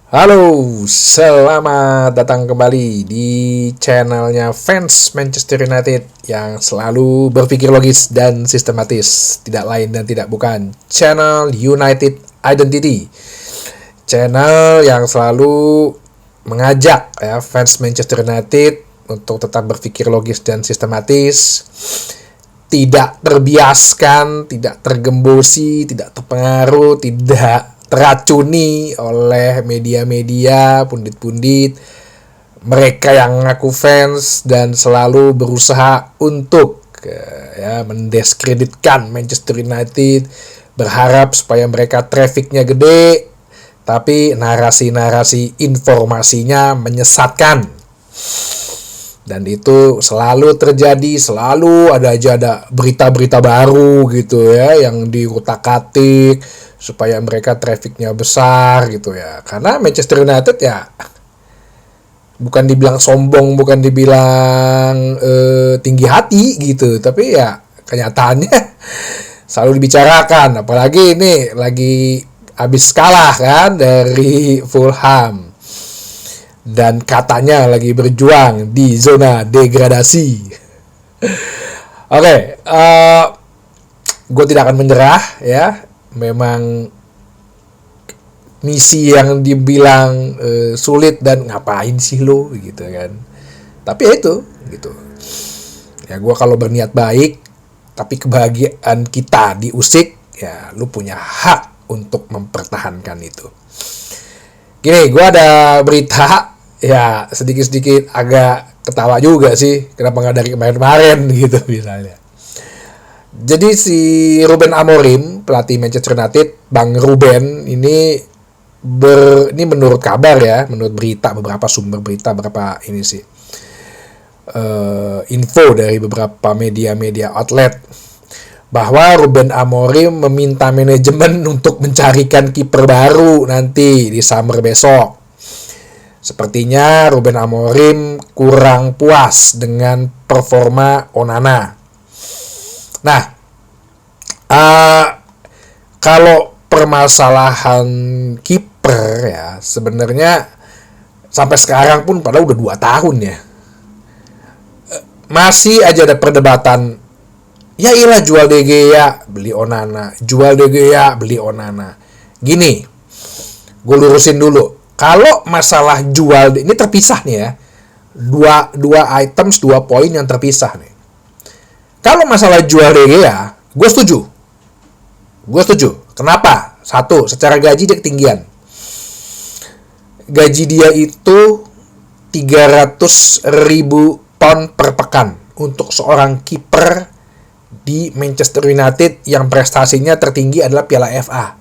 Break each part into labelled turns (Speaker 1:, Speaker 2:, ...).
Speaker 1: Halo, selamat datang kembali di channelnya fans Manchester United yang selalu berpikir logis dan sistematis. Tidak lain dan tidak bukan channel United Identity. Channel yang selalu mengajak fans Manchester United untuk tetap berpikir logis dan sistematis, tidak terbiaskan, tidak tergembosi, tidak terpengaruh, tidak teracuni oleh media-media, pundit-pundit, mereka yang ngaku fans dan selalu berusaha untuk mendiskreditkan Manchester United, berharap supaya mereka trafficnya gede, tapi narasi-narasi informasinya menyesatkan. Dan itu selalu terjadi, selalu ada berita-berita baru gitu ya, yang diutak-atik supaya mereka trafficnya besar gitu ya. Karena Manchester United ya bukan dibilang sombong, bukan dibilang tinggi hati gitu, tapi ya kenyataannya selalu dibicarakan. Apalagi ini lagi habis kalah kan dari Fulham dan katanya lagi berjuang di zona degradasi. Oke, gue tidak akan menyerah ya. Memang misi yang dibilang sulit dan ngapain sih lo gitu kan. Tapi ya itu gitu. Ya gue kalau berniat baik, tapi kebahagiaan kita diusik, ya lu punya hak untuk mempertahankan itu. Gini, gue ada berita ya sedikit-sedikit agak ketawa juga sih, kenapa nggak dari kemarin-kemarin gitu misalnya. Jadi si Ruben Amorim, pelatih Manchester United, Bang Ruben ini ini menurut kabar ya, menurut berita, beberapa sumber berita, beberapa ini sih info dari beberapa media-media outlet, bahwa Ruben Amorim meminta manajemen untuk mencarikan kiper baru nanti di summer besok. Sepertinya Ruben Amorim kurang puas dengan performa Onana. Nah, kalau permasalahan kiper ya sebenarnya sampai sekarang pun padahal udah 2 tahun ya, masih aja ada perdebatan. Ya iyalah, jual De Gea beli Onana, jual De Gea beli Onana. Gini, gue lurusin dulu. Kalau masalah jual, ini terpisah nih ya. Dua items, 2 poin yang terpisah nih. Kalau masalah jual De Gea, gue setuju. Kenapa? Satu, secara gaji dia ketinggian. Gaji dia itu 300.000 pound per pekan untuk seorang kiper di Manchester United yang prestasinya tertinggi adalah Piala FA.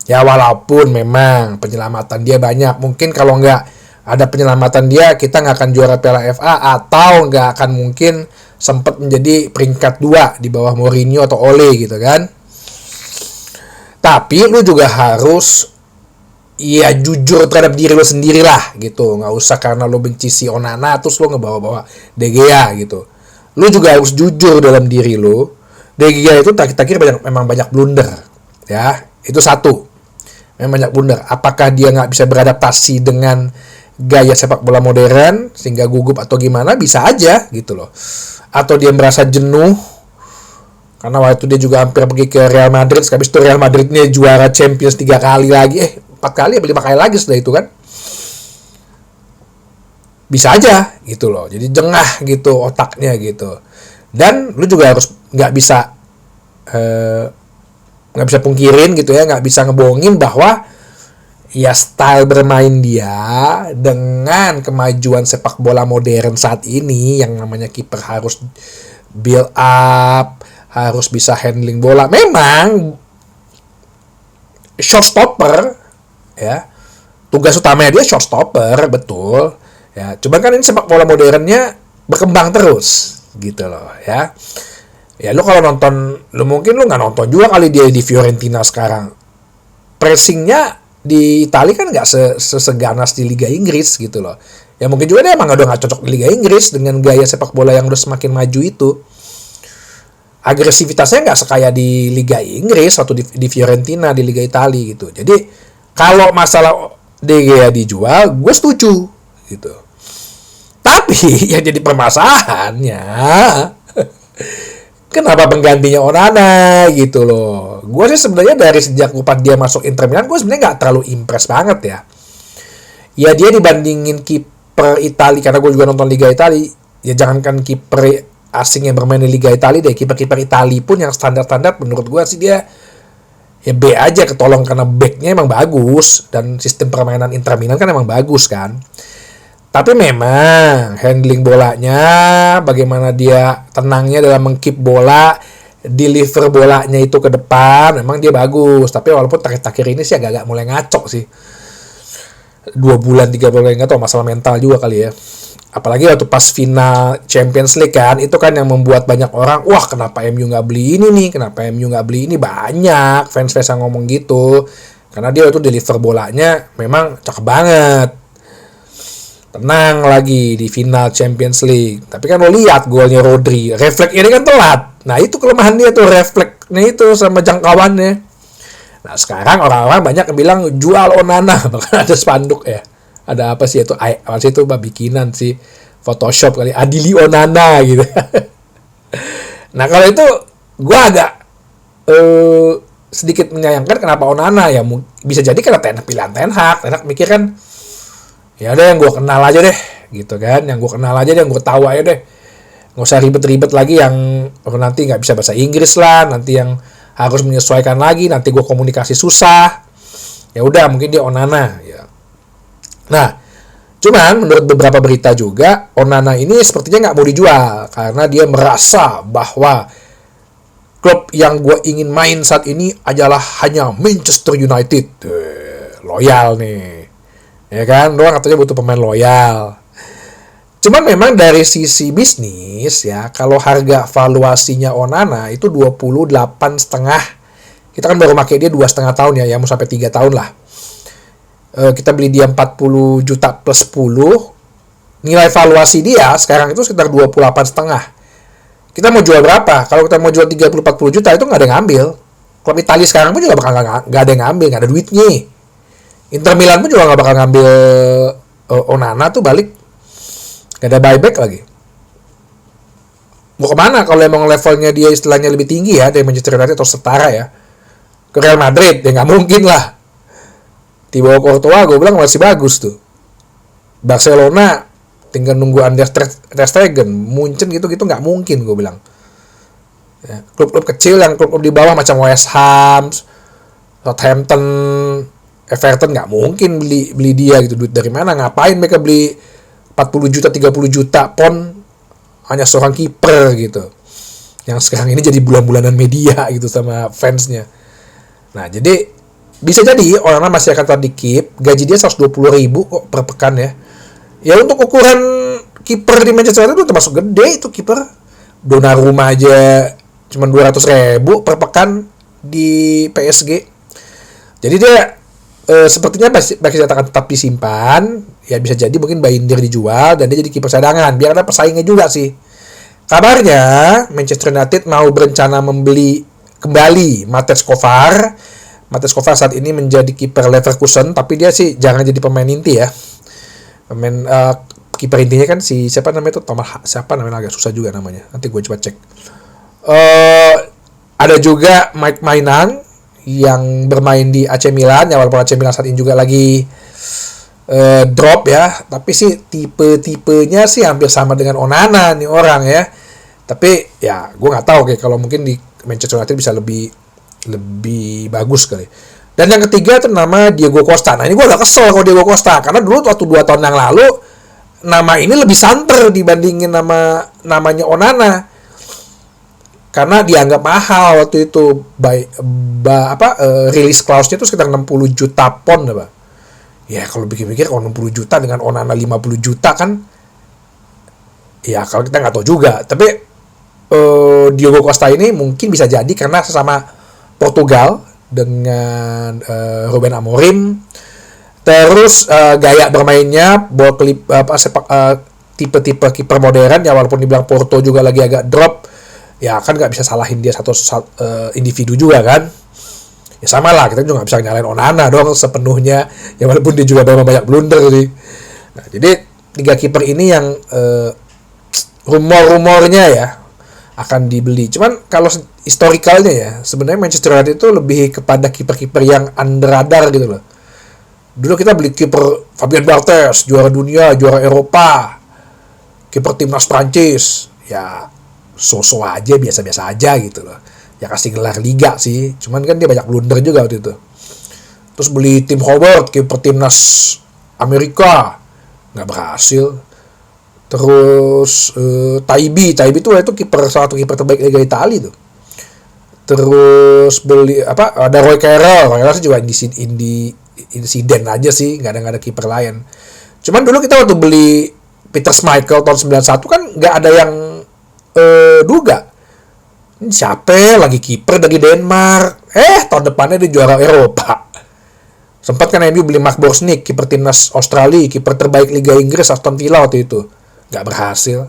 Speaker 1: Ya walaupun memang penyelamatan dia banyak, mungkin kalau nggak ada penyelamatan dia, kita nggak akan juara Piala FA, atau nggak akan mungkin sempat menjadi peringkat 2 di bawah Mourinho atau Ole gitu kan. Tapi lu juga harus ya jujur terhadap diri lu sendiri lah gitu. Nggak usah karena lu benci si Onana terus lu ngebawa-bawa De Gea gitu. Lu juga harus jujur dalam diri lu. De Gea itu terakhir memang banyak blunder ya. Itu satu. Memang banyak blunder. Apakah dia nggak bisa beradaptasi dengan gaya sepak bola modern sehingga gugup atau gimana? Bisa aja gitu loh. Atau dia merasa jenuh karena waktu itu dia juga hampir pergi ke Real Madrid. Habis itu Real Madridnya juara Champions 3 kali lagi. 4 kali, 5 kali lagi setelah itu kan. Bisa aja gitu loh. Jadi jengah gitu otaknya gitu. Dan lu juga harus nggak bisa pungkirin gitu ya, nggak bisa ngebohongin bahwa ya style bermain dia dengan kemajuan sepak bola modern saat ini yang namanya kiper harus build up, harus bisa handling bola. Memang shot stopper ya, tugas utamanya dia shot stopper, betul ya. Cuman kan ini sepak bola modernnya berkembang terus gitu loh ya. Ya lu kalau nonton, lu mungkin lu nggak nonton juga kali dia di Fiorentina sekarang. Pressingnya di Italia kan nggak seganas di Liga Inggris gitu loh. Ya mungkin juga dia emang udah nggak cocok di Liga Inggris dengan gaya sepak bola yang udah semakin maju itu. Agresivitasnya nggak sekaya di Liga Inggris atau di Fiorentina, di Liga Italia gitu. Jadi kalau masalah De Gea dijual, gue setuju gitu. Tapi yang jadi permasalahannya, kenapa penggantinya Onana gitu loh. Gue sih sebenarnya dari sejak dia masuk Inter Milan, gue sebenarnya nggak terlalu impress banget ya. Ya dia dibandingin kiper Italia, karena gue juga nonton Liga Italia. Ya jangankan kiper asing yang bermain di Liga Italia deh, kiper-kiper Italia pun yang standar-standar menurut gue sih dia ya B aja, ketolong karena backnya emang bagus dan sistem permainan Inter Milan kan emang bagus kan. Tapi memang handling bolanya, bagaimana dia tenangnya dalam mengkeep bola, deliver bolanya itu ke depan, memang dia bagus. Tapi walaupun terakhir-terakhir ini sih agak-agak mulai ngaco sih. 2 bulan 3 bulan nggak tahu, masalah mental juga kali ya. Apalagi waktu pas final Champions League kan, itu kan yang membuat banyak orang, wah kenapa MU nggak beli ini nih, kenapa MU nggak beli ini, banyak fans-fans yang ngomong gitu. Karena dia itu deliver bolanya memang cakep banget. Tenang lagi di final Champions League. Tapi kan lo lihat golnya Rodri, refleks ini kan telat. Nah itu kelemahan dia tuh, refleksnya itu sama jangkauannya. Nah sekarang orang-orang banyak yang bilang jual Onana, bahkan ada spanduk ya. Ada apa sih itu? Apa sih itu bikinan sih, Photoshop kali, Adili Onana gitu. Nah kalau itu gue agak sedikit menyayangkan kenapa Onana ya. Bisa jadi karena pilihan Ten Hag mikir kan, ya udah yang gue kenal aja deh gitu kan, yang gue kenal aja deh, yang gue tahu aja deh, nggak usah ribet-ribet lagi yang nanti nggak bisa bahasa Inggris lah, nanti yang harus menyesuaikan lagi, nanti gue komunikasi susah. Ya udah mungkin dia Onana ya. Nah cuman menurut beberapa berita juga Onana ini sepertinya nggak mau dijual karena dia merasa bahwa klub yang gue ingin main saat ini adalah hanya Manchester United. Loyal nih, ya kan, doang katanya butuh pemain loyal. Cuman memang dari sisi bisnis ya, kalau harga valuasinya Onana itu 28,5. Kita kan baru pakai dia 2,5 tahun ya mau sampai 3 tahun lah. Kita beli dia 40 juta plus 10. Nilai valuasi dia sekarang itu sekitar 28,5. Kita mau jual berapa? Kalau kita mau jual 30-40 juta itu nggak ada yang ngambil. Klub Italia sekarang pun juga bakal nggak ada yang ngambil, nggak ada duitnya. Inter Milan pun juga nggak bakal ngambil Onana tuh balik. Nggak ada buyback lagi. Mau kemana kalau emang levelnya dia istilahnya lebih tinggi ya dari Manchester United atau setara ya? Ke Real Madrid ya nggak mungkin lah. Di bawah Courtois gue bilang masih bagus tuh. Barcelona tinggal nunggu Ter Stegen, Munchen gitu-gitu nggak mungkin gue bilang. Ya, klub-klub kecil yang klub-klub di bawah macam West Ham, Southampton, Everton nggak mungkin beli dia gitu. Duit dari mana? Ngapain mereka beli 40 juta, 30 juta pon hanya seorang kiper gitu. Yang sekarang ini jadi bulan-bulanan media gitu sama fansnya. Nah, jadi bisa jadi orang masih akan tetap di-keep. Gaji dia 120.000 kok per pekan ya. Ya untuk ukuran kiper di Manchester United itu termasuk gede itu kiper. Donnarumma aja cuma 200.000 per pekan di PSG. Jadi dia sepertinya pasti akan tetap disimpan. Ya bisa jadi mungkin Binder dijual dan dia jadi kiper cadangan biar ada pesaingnya juga sih. Kabarnya Manchester United mau berencana membeli kembali Matej Kovar. Matej Kovar saat ini menjadi kiper Leverkusen, tapi dia sih jangan jadi pemain inti ya. Pemain kiper intinya kan si siapa namanya itu siapa namanya agak susah juga namanya. Nanti gue coba cek. Ada juga Mike Maignan yang bermain di AC Milan ya, walaupun AC Milan saat ini juga lagi drop ya, tapi sih tipe-tipenya sih hampir sama dengan Onana nih orang ya. Tapi ya gue nggak tahu kayak kalau mungkin di Manchester United bisa lebih bagus kali. Dan yang ketiga itu nama Diego Costa. Nah ini gue agak kesel kalau Diego Costa karena dulu waktu 2 tahun yang lalu nama ini lebih santer dibandingin namanya Onana. Karena dianggap mahal waktu itu release clause-nya itu sekitar 60 juta pon apa. Ya kalau pikir-pikir kalau 60 juta dengan Onana 50 juta kan ya kalau kita nggak tahu juga. Tapi Diego Costa ini mungkin bisa jadi karena sesama Portugal dengan Ruben Amorim. Terus gaya bermainnya tipe-tipe kiper modern ya, walaupun dibilang Porto juga lagi agak drop. Ya kan nggak bisa salahin dia satu individu juga kan. Ya sama lah, kita juga nggak bisa nyalain Onana dong sepenuhnya. Ya walaupun dia juga memang banyak blunder sih. Nah, jadi 3 kiper ini yang rumor-rumornya ya akan dibeli. Cuman kalau historikalnya ya, sebenarnya Manchester United itu lebih kepada kiper-kiper yang under radar gitu loh. Dulu kita beli kiper Fabian Barthez, juara dunia, juara Eropa, kiper timnas Prancis, ya so-so aja, biasa-biasa aja gitu loh. Ya kasih gelar liga sih, cuman kan dia banyak blunder juga waktu itu. Terus beli Tim Howard, kiper timnas Amerika, nggak berhasil. Terus Taibi itu kiper, salah satu kiper terbaik Liga Italia tuh. Terus beli ada Roy Carroll sih juga insiden aja sih, nggak ada kiper lain. Cuman dulu kita waktu beli Peter Schmeichel tahun 91 kan nggak ada yang duga siapa lagi kiper dari Denmark, tahun depannya dia juara Eropa. Sempat kan MU beli Mark Borsnik, kiper timnas Australia, kiper terbaik Liga Inggris Aston Villa waktu itu, nggak berhasil.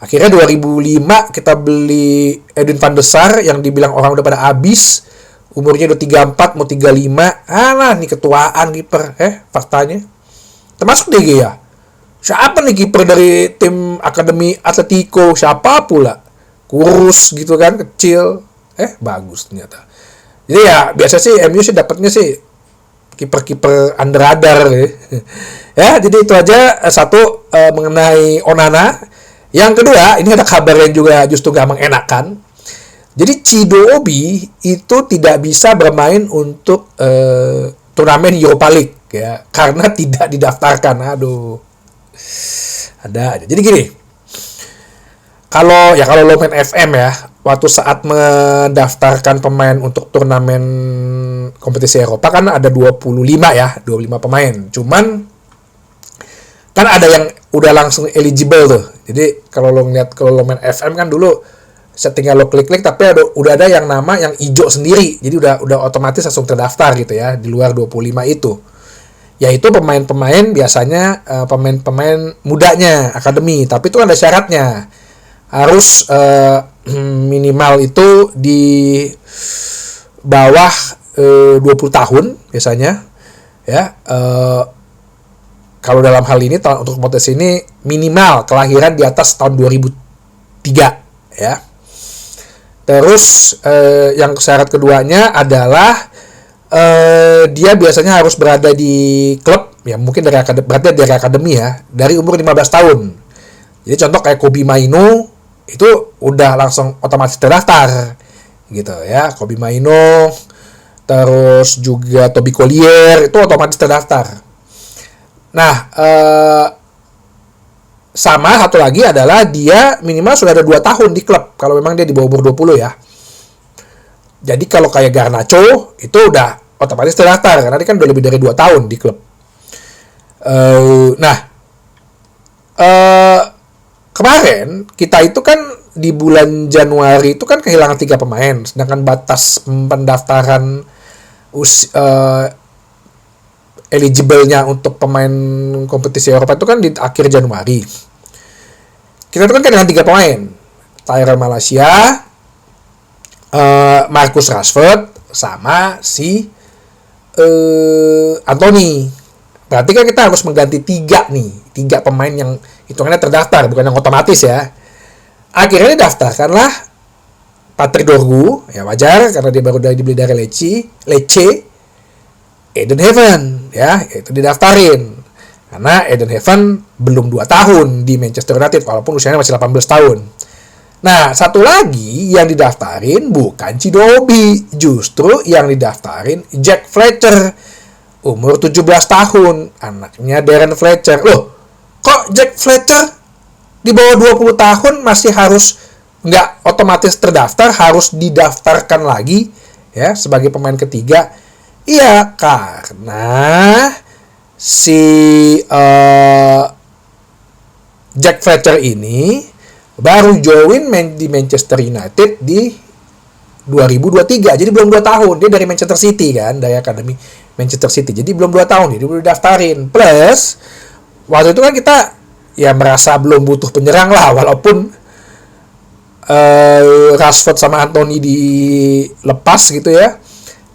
Speaker 1: Akhirnya 2005 kita beli Edwin van der Sar yang dibilang orang udah pada habis, umurnya udah 34 mau 35. Alah nih ketuaan kiper. Faktanya termasuk De Gea. Siapa nih kiper dari tim akademi Atletico? Siapa pula? Kurus gitu kan, kecil. Bagus ternyata. Jadi ya biasa sih MU sih dapatnya sih kiper-kiper under radar ya. Ya, jadi itu aja satu mengenai Onana. Yang kedua, ini ada kabar yang juga justru gak mengenakan. Jadi Chido-Obi itu tidak bisa bermain untuk turnamen Europa League ya, karena tidak didaftarkan. Aduh. Ada aja. Jadi gini. Kalau lo main FM ya, waktu saat mendaftarkan pemain untuk turnamen kompetisi Eropa kan ada 25 pemain. Cuman kan ada yang udah langsung eligible tuh. Jadi kalau lo main FM kan dulu tinggal lo klik-klik, tapi udah ada yang nama yang hijau sendiri. Jadi udah otomatis langsung terdaftar gitu ya, di luar 25 itu. Yaitu pemain-pemain biasanya pemain-pemain mudanya akademi, tapi itu ada syaratnya. Harus minimal itu di bawah 20 tahun biasanya ya. Kalau dalam hal ini untuk kompetisi ini minimal kelahiran di atas tahun 2003 ya. Terus yang syarat keduanya adalah dia biasanya harus berada di klub ya, mungkin berarti dari akademi ya, dari umur 15 tahun. Jadi contoh kayak Kobbie Mainoo itu udah langsung otomatis terdaftar gitu ya. Kobbie Mainoo, terus juga Toby Collier itu otomatis terdaftar. Nah, sama satu lagi adalah dia minimal sudah ada 2 tahun di klub kalau memang dia di bawah umur 20 ya. Jadi kalau kayak Garnacho itu udah otomatis terdaftar karena dia kan udah lebih dari 2 tahun di klub. Kemarin kita itu kan di bulan Januari itu kan kehilangan 3 pemain, sedangkan batas pendaftaran eligible-nya untuk pemain kompetisi Eropa itu kan di akhir Januari. Kita itu kan dengan 3 pemain. Tyrell Malacia, Marcus Rashford, sama si Anthony. Berarti kan kita harus mengganti 3 pemain yang hitungannya terdaftar, bukan yang otomatis ya. Akhirnya didaftarkanlah Patrick Dorgu, ya wajar karena dia baru dibeli dari Lecce. Eden Heaven ya, itu didaftarin karena Eden Heaven belum 2 tahun di Manchester United walaupun usianya masih 18 tahun. Nah, satu lagi yang didaftarin bukan Chido-Obi, justru yang didaftarin Jack Fletcher, umur 17 tahun, anaknya Darren Fletcher. Loh, kok Jack Fletcher di bawah 20 tahun masih harus nggak otomatis terdaftar, harus didaftarkan lagi ya sebagai pemain ketiga? Iya, karena si Jack Fletcher ini baru join di Manchester United di 2023. Jadi belum 2 tahun. Dia dari Manchester City kan, dari akademi Manchester City. Jadi belum 2 tahun, jadi belum daftarin. Plus waktu itu kan kita ya merasa belum butuh penyerang lah, walaupun Rashford sama Anthony dilepas gitu ya.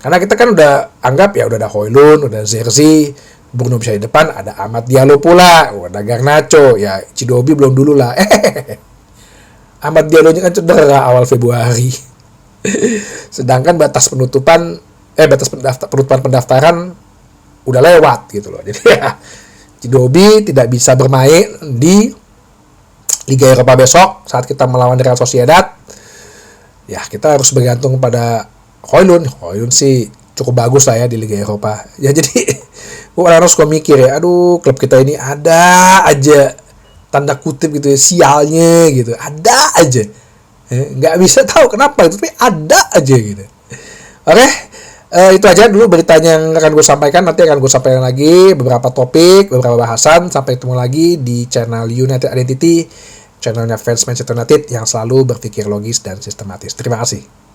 Speaker 1: Karena kita kan udah anggap ya udah ada Højlund, udah Zerzi, Bruno bisa di depan, ada Amad Diallo pula, ada Garnacho, ya Chidobe belum dulu lah. Amad Diallo-nya kan cedera awal Februari. Sedangkan batas penutupan penutupan pendaftaran udah lewat gitu loh. Jadi ya Chidobe tidak bisa bermain di Liga Eropa besok saat kita melawan Real Sociedad. Ya kita harus bergantung pada Højlund sih cukup bagus lah ya di Liga Eropa. Ya jadi gue harus mikir ya, aduh klub kita ini ada aja tanda kutip gitu ya, sialnya gitu, ada aja. Nggak bisa tahu kenapa itu, tapi ada aja gitu. Oke, itu aja dulu beritanya yang akan gue sampaikan. Nanti akan gue sampaikan lagi beberapa topik, beberapa bahasan. Sampai ketemu lagi di channel United Identity, channelnya fans Manchester United yang selalu berpikir logis dan sistematis. Terima kasih.